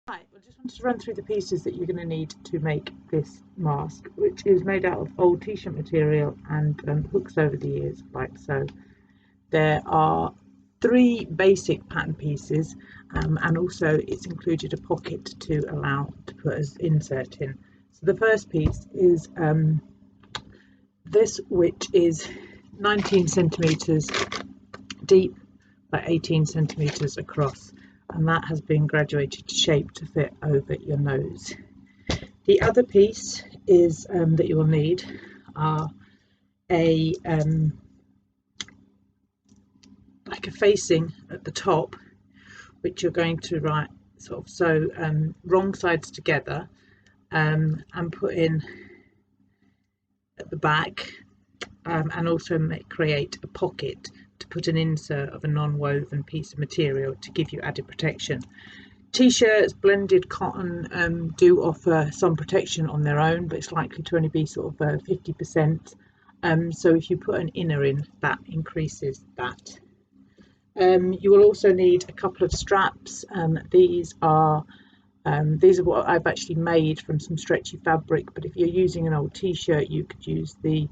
Right, I just wanted to run through the pieces that you're going to need to make this mask, which is made out of old t-shirt material and hooks over the ears, like so. There are three basic pattern pieces, and also it's included a pocket to allow to put an insert in. So the first piece is this, which is 19 centimeters deep by 18 centimeters across, and that has been graduated to shape to fit over your nose. The other piece is that you will need are a like a facing at the top, which you're going to sort of sew wrong sides together and put in at the back, and also create a pocket to put an insert of a non-woven piece of material to give you added protection. T-shirts, blended cotton do offer some protection on their own, but it's likely to only be sort of 50%. So if you put an inner in, that increases that. You will also need a couple of straps. These are what I've actually made from some stretchy fabric, but if you're using an old t-shirt, you could use the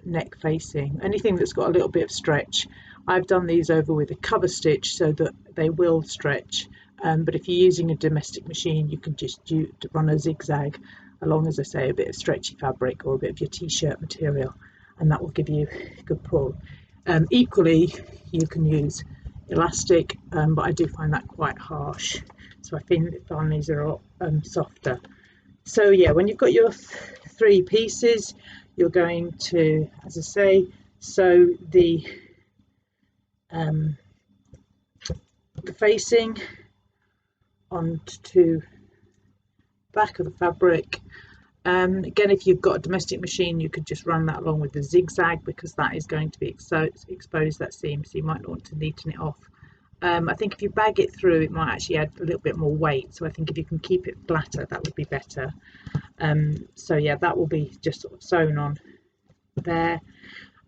neck facing, anything that's got a little bit of stretch. I've done these over with a cover stitch so that they will stretch, but if you're using a domestic machine, you can just run a zigzag along, as I say, a bit of stretchy fabric or a bit of your t-shirt material, and that will give you a good pull. Equally, you can use elastic, but I do find that quite harsh, so I find these are a lot softer. So yeah, when you've got your three pieces, you're going to, as I say, sew the facing onto the back of the fabric. Again, if you've got a domestic machine, you could just run that along with the zigzag, because that is going to be expose that seam, so you might not want to neaten it off. I think if you bag it through, it might actually add a little bit more weight, so I think if you can keep it flatter, that would be better. So yeah, that will be just sort of sewn on there,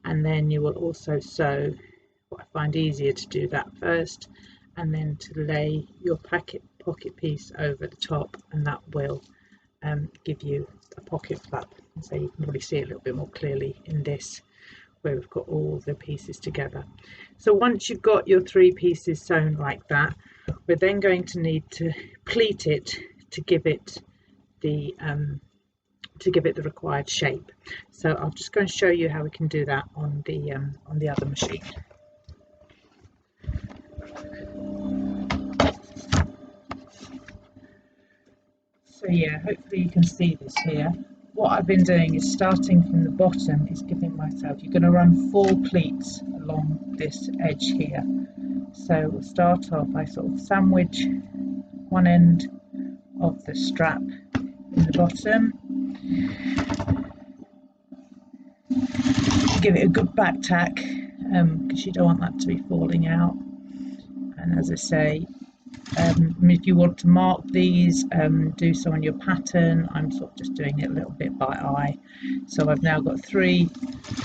and then you will also sew, what I find easier to do that first, and then to lay your pocket piece over the top, and that will give you a pocket flap. And so you can probably see it a little bit more clearly in this, where we've got all the pieces together. So once you've got your three pieces sewn like that, we're then going to need to pleat it to give it the required shape. So I'll just go and show you how we can do that on the other machine. So yeah, hopefully you can see this here. What I've been doing is starting from the bottom, is giving myself, you're going to run 4 pleats along this edge here. So we'll start off, I sort of sandwich one end of the strap in the bottom, give it a good back tack, because you don't want that to be falling out. And as I say, if you want to mark these, do so on your pattern. I'm sort of just doing it a little bit by eye. So I've now got 3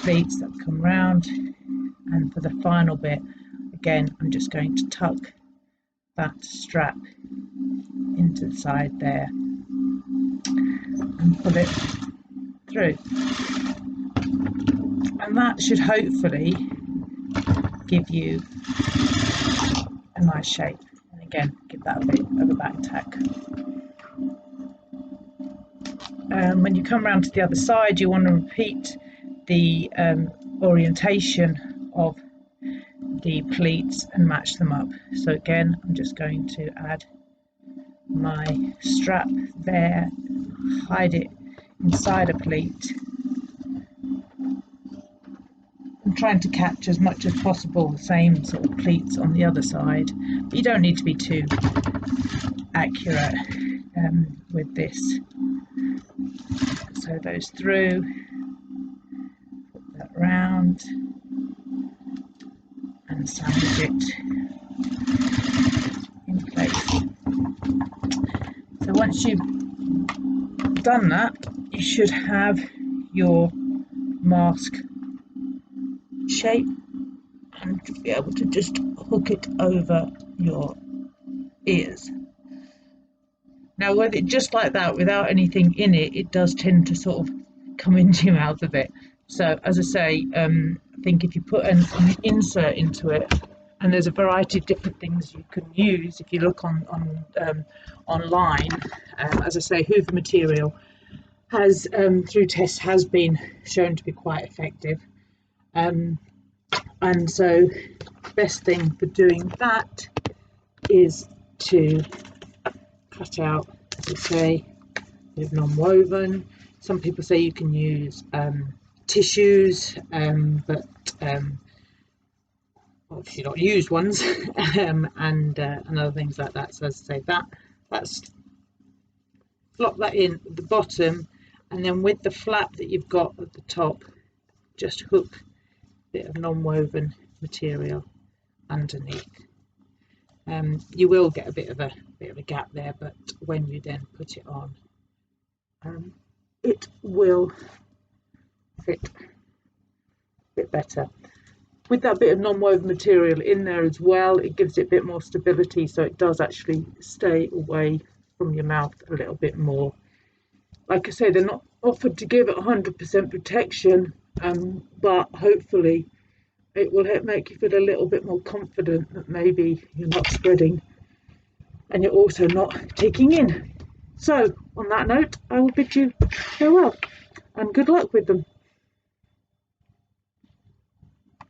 pleats that come round, and for the final bit, again, I'm just going to tuck that strap into the side there and pull it through, and that should hopefully give you a nice shape. And again, give that a bit of a back tack. When you come around to the other side, you want to repeat the orientation of the pleats and match them up. So again, I'm just going to add my strap there, hide it inside a pleat. I'm trying to catch as much as possible the same sort of pleats on the other side, but you don't need to be too accurate with this. So those through, put that round and sandwich it in place. So once you've done that, you should have your mask shape and be able to just hook it over your ears. So I'm just going to Now, with it just like that, without anything in it, it does tend to sort of come into your mouth a bit. So, as I say, I think if you put an insert into it, and there's a variety of different things you can use if you look online. As I say, Hoover material has, through tests, has been shown to be quite effective. And so, best thing for doing that is to cut out, as I say, with non-woven. Some people say you can use tissues, but obviously not used ones, and other things like that. So as I say, that's flop that in at the bottom, and then with the flap that you've got at the top, just hook a bit of non-woven material underneath. You will get a bit of a gap there, but when you then put it on, it will fit a bit better. With that bit of non-woven material in there as well, it gives it a bit more stability, so it does actually stay away from your mouth a little bit more. Like I say, they're not offered to give it 100% protection, but hopefully it will make you feel a little bit more confident that maybe you're not spreading and you're also not taking in. So on that note, I will bid you farewell and good luck with them.